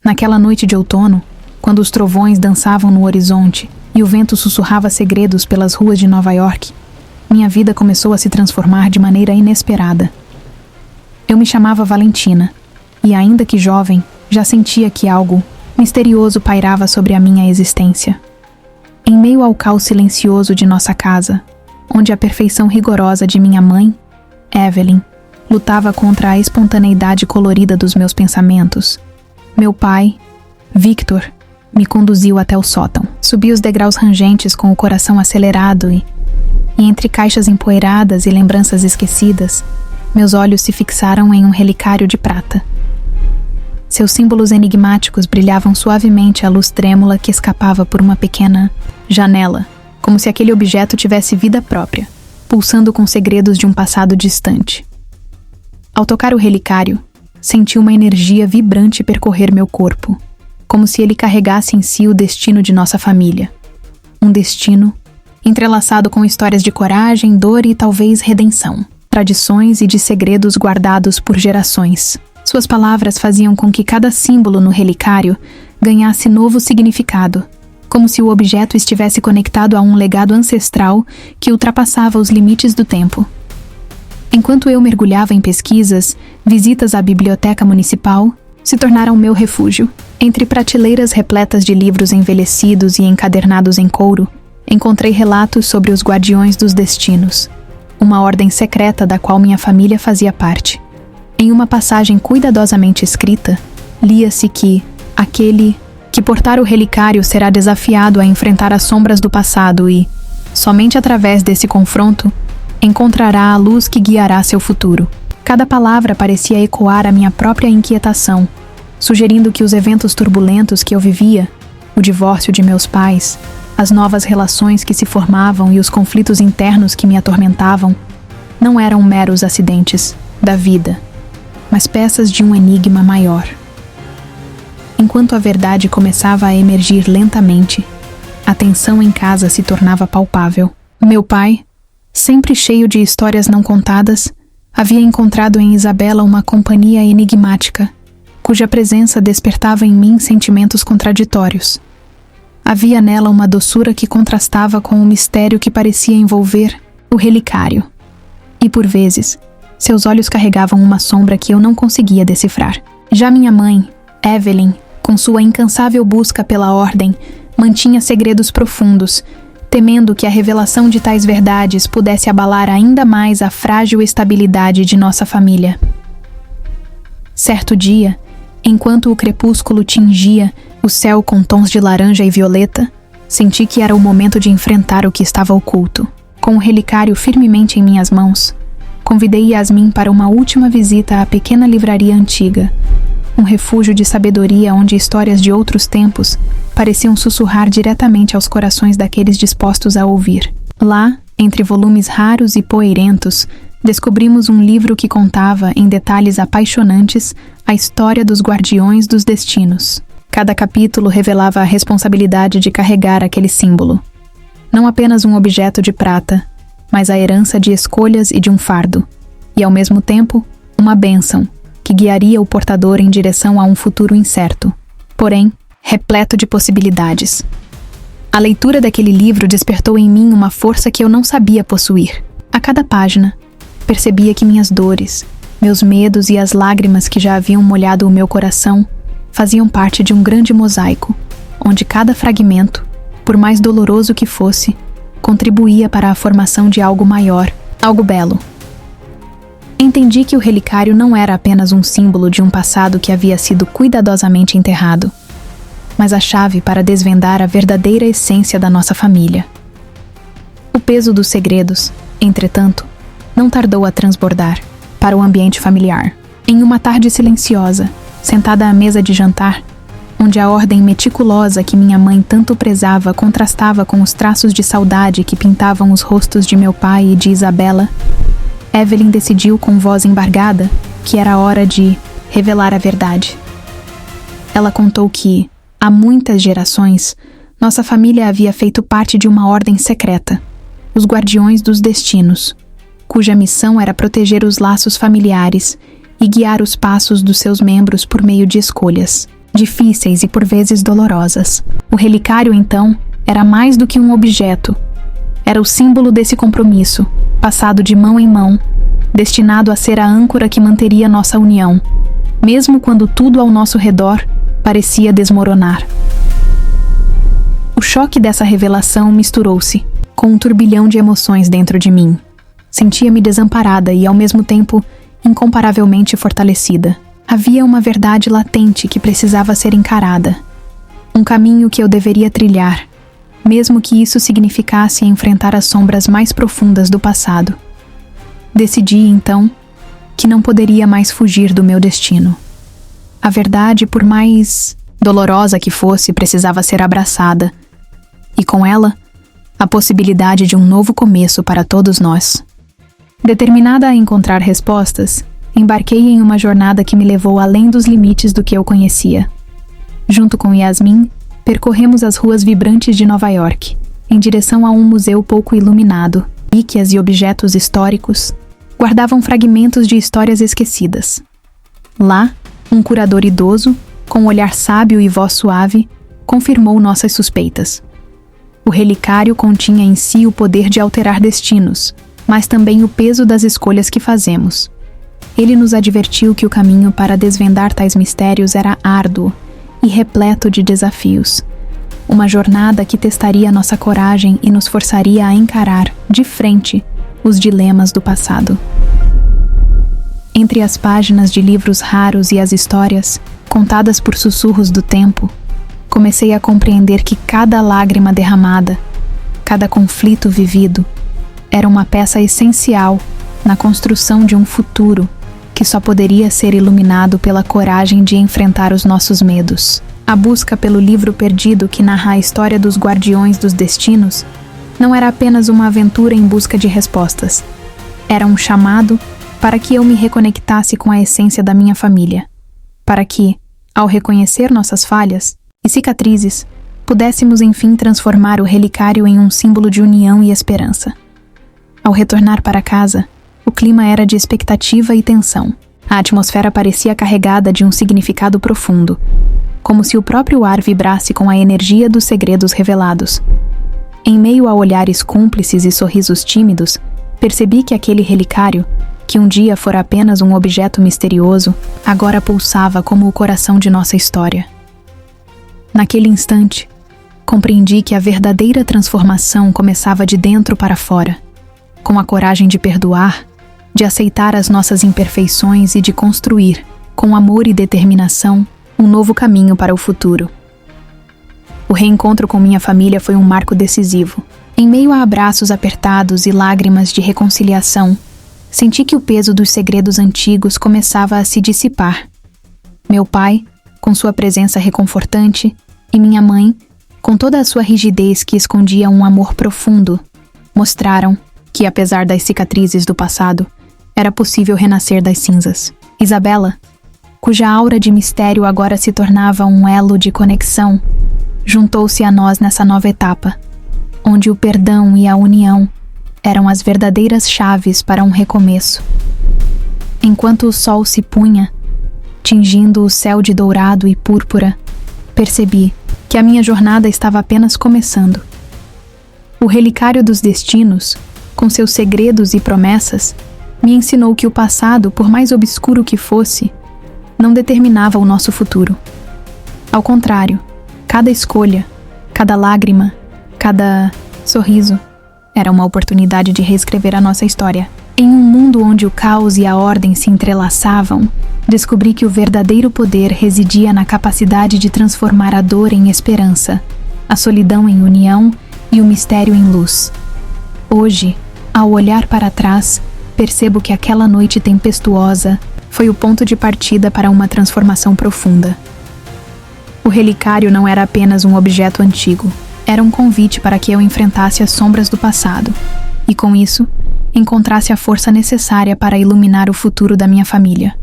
Naquela noite de outono, quando os trovões dançavam no horizonte e o vento sussurrava segredos pelas ruas de Nova York, minha vida começou a se transformar de maneira inesperada. Eu me chamava Valentina, e ainda que jovem, já sentia que algo misterioso pairava sobre a minha existência. Em meio ao caos silencioso de nossa casa, onde a perfeição rigorosa de minha mãe, Evelyn, lutava contra a espontaneidade colorida dos meus pensamentos, meu pai, Victor, me conduziu até o sótão. Subi os degraus rangentes com o coração acelerado e entre caixas empoeiradas e lembranças esquecidas, meus olhos se fixaram em um relicário de prata. Seus símbolos enigmáticos brilhavam suavemente à luz trêmula que escapava por uma pequena janela, como se aquele objeto tivesse vida própria, pulsando com segredos de um passado distante. Ao tocar o relicário, senti uma energia vibrante percorrer meu corpo, como se ele carregasse em si o destino de nossa família. Um destino entrelaçado com histórias de coragem, dor e talvez redenção, tradições e de segredos guardados por gerações. Suas palavras faziam com que cada símbolo no relicário ganhasse novo significado, como se o objeto estivesse conectado a um legado ancestral que ultrapassava os limites do tempo. Enquanto eu mergulhava em pesquisas, visitas à biblioteca municipal se tornaram meu refúgio. Entre prateleiras repletas de livros envelhecidos e encadernados em couro, encontrei relatos sobre os Guardiões dos Destinos, uma ordem secreta da qual minha família fazia parte. Em uma passagem cuidadosamente escrita, lia-se que aquele que portar o relicário será desafiado a enfrentar as sombras do passado e, somente através desse confronto, encontrará a luz que guiará seu futuro. Cada palavra parecia ecoar a minha própria inquietação, sugerindo que os eventos turbulentos que eu vivia, o divórcio de meus pais, as novas relações que se formavam e os conflitos internos que me atormentavam, não eram meros acidentes da vida, mas peças de um enigma maior. Enquanto a verdade começava a emergir lentamente, a tensão em casa se tornava palpável. Meu pai, sempre cheio de histórias não contadas, havia encontrado em Isabela uma companhia enigmática, cuja presença despertava em mim sentimentos contraditórios. Havia nela uma doçura que contrastava com o mistério que parecia envolver o relicário. E por vezes, seus olhos carregavam uma sombra que eu não conseguia decifrar. Já minha mãe, Evelyn, com sua incansável busca pela ordem, mantinha segredos profundos, temendo que a revelação de tais verdades pudesse abalar ainda mais a frágil estabilidade de nossa família. Certo dia, enquanto o crepúsculo tingia o céu com tons de laranja e violeta, senti que era o momento de enfrentar o que estava oculto. Com o relicário firmemente em minhas mãos, convidei Yasmin para uma última visita à pequena livraria antiga, um refúgio de sabedoria onde histórias de outros tempos pareciam sussurrar diretamente aos corações daqueles dispostos a ouvir. Lá, entre volumes raros e poeirentos, descobrimos um livro que contava, em detalhes apaixonantes, a história dos Guardiões dos Destinos. Cada capítulo revelava a responsabilidade de carregar aquele símbolo. Não apenas um objeto de prata, mas a herança de escolhas e de um fardo, e ao mesmo tempo, uma bênção, que guiaria o portador em direção a um futuro incerto, porém, repleto de possibilidades. A leitura daquele livro despertou em mim uma força que eu não sabia possuir. A cada página, percebia que minhas dores, meus medos e as lágrimas que já haviam molhado o meu coração faziam parte de um grande mosaico, onde cada fragmento, por mais doloroso que fosse, contribuía para a formação de algo maior, algo belo. Entendi que o relicário não era apenas um símbolo de um passado que havia sido cuidadosamente enterrado, mas a chave para desvendar a verdadeira essência da nossa família. O peso dos segredos, entretanto, não tardou a transbordar para o ambiente familiar. Em uma tarde silenciosa, sentada à mesa de jantar, onde a ordem meticulosa que minha mãe tanto prezava contrastava com os traços de saudade que pintavam os rostos de meu pai e de Isabela, Evelyn decidiu com voz embargada que era hora de revelar a verdade. Ela contou que, há muitas gerações, nossa família havia feito parte de uma ordem secreta, os Guardiões dos Destinos, cuja missão era proteger os laços familiares e guiar os passos dos seus membros por meio de escolhas. difíceis e por vezes dolorosas. O relicário, então, era mais do que um objeto. Era o símbolo desse compromisso, passado de mão em mão, destinado a ser a âncora que manteria nossa união, mesmo quando tudo ao nosso redor parecia desmoronar. O choque dessa revelação misturou-se com um turbilhão de emoções dentro de mim. Sentia-me desamparada e, ao mesmo tempo, incomparavelmente fortalecida. Havia uma verdade latente que precisava ser encarada. Um caminho que eu deveria trilhar, mesmo que isso significasse enfrentar as sombras mais profundas do passado. Decidi, então, que não poderia mais fugir do meu destino. A verdade, por mais dolorosa que fosse, precisava ser abraçada, e com ela, a possibilidade de um novo começo para todos nós. Determinada a encontrar respostas, embarquei em uma jornada que me levou além dos limites do que eu conhecia. Junto com Yasmin, percorremos as ruas vibrantes de Nova York, em direção a um museu pouco iluminado. Relíquias e objetos históricos guardavam fragmentos de histórias esquecidas. Lá, um curador idoso, com um olhar sábio e voz suave, confirmou nossas suspeitas. O relicário continha em si o poder de alterar destinos, mas também o peso das escolhas que fazemos. Ele nos advertiu que o caminho para desvendar tais mistérios era árduo e repleto de desafios. Uma jornada que testaria nossa coragem e nos forçaria a encarar, de frente, os dilemas do passado. Entre as páginas de livros raros e as histórias, contadas por sussurros do tempo, comecei a compreender que cada lágrima derramada, cada conflito vivido, era uma peça essencial na construção de um futuro que só poderia ser iluminado pela coragem de enfrentar os nossos medos. A busca pelo livro perdido que narra a história dos guardiões dos destinos não era apenas uma aventura em busca de respostas. Era um chamado para que eu me reconectasse com a essência da minha família, para que, ao reconhecer nossas falhas e cicatrizes, pudéssemos enfim transformar o relicário em um símbolo de união e esperança. Ao retornar para casa, o clima era de expectativa e tensão. A atmosfera parecia carregada de um significado profundo, como se o próprio ar vibrasse com a energia dos segredos revelados. Em meio a olhares cúmplices e sorrisos tímidos, percebi que aquele relicário, que um dia fora apenas um objeto misterioso, agora pulsava como o coração de nossa história. Naquele instante, compreendi que a verdadeira transformação começava de dentro para fora, com a coragem de perdoar, de aceitar as nossas imperfeições e de construir, com amor e determinação, um novo caminho para o futuro. O reencontro com minha família foi um marco decisivo. Em meio a abraços apertados e lágrimas de reconciliação, senti que o peso dos segredos antigos começava a se dissipar. Meu pai, com sua presença reconfortante, e minha mãe, com toda a sua rigidez que escondia um amor profundo, mostraram que, apesar das cicatrizes do passado, era possível renascer das cinzas. Isabela, cuja aura de mistério agora se tornava um elo de conexão, juntou-se a nós nessa nova etapa, onde o perdão e a união eram as verdadeiras chaves para um recomeço. Enquanto o sol se punha, tingindo o céu de dourado e púrpura, percebi que a minha jornada estava apenas começando. O relicário dos destinos, com seus segredos e promessas, me ensinou que o passado, por mais obscuro que fosse, não determinava o nosso futuro. Ao contrário, cada escolha, cada lágrima, cada sorriso era uma oportunidade de reescrever a nossa história. Em um mundo onde o caos e a ordem se entrelaçavam, descobri que o verdadeiro poder residia na capacidade de transformar a dor em esperança, a solidão em união e o mistério em luz. Hoje, ao olhar para trás, percebo que aquela noite tempestuosa foi o ponto de partida para uma transformação profunda. O relicário não era apenas um objeto antigo, era um convite para que eu enfrentasse as sombras do passado e, com isso, encontrasse a força necessária para iluminar o futuro da minha família.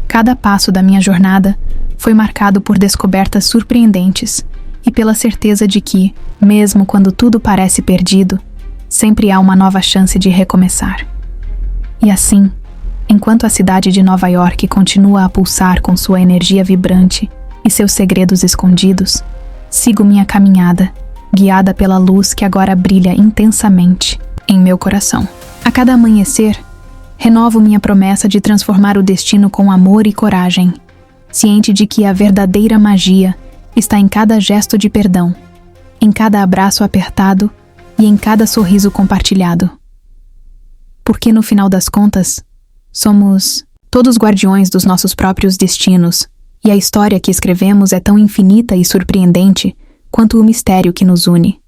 Cada passo da minha jornada foi marcado por descobertas surpreendentes e pela certeza de que, mesmo quando tudo parece perdido, sempre há uma nova chance de recomeçar. E assim, enquanto a cidade de Nova York continua a pulsar com sua energia vibrante e seus segredos escondidos, sigo minha caminhada, guiada pela luz que agora brilha intensamente em meu coração. A cada amanhecer, renovo minha promessa de transformar o destino com amor e coragem, ciente de que a verdadeira magia está em cada gesto de perdão, em cada abraço apertado e em cada sorriso compartilhado. Porque no final das contas, somos todos guardiões dos nossos próprios destinos, e a história que escrevemos é tão infinita e surpreendente quanto o mistério que nos une.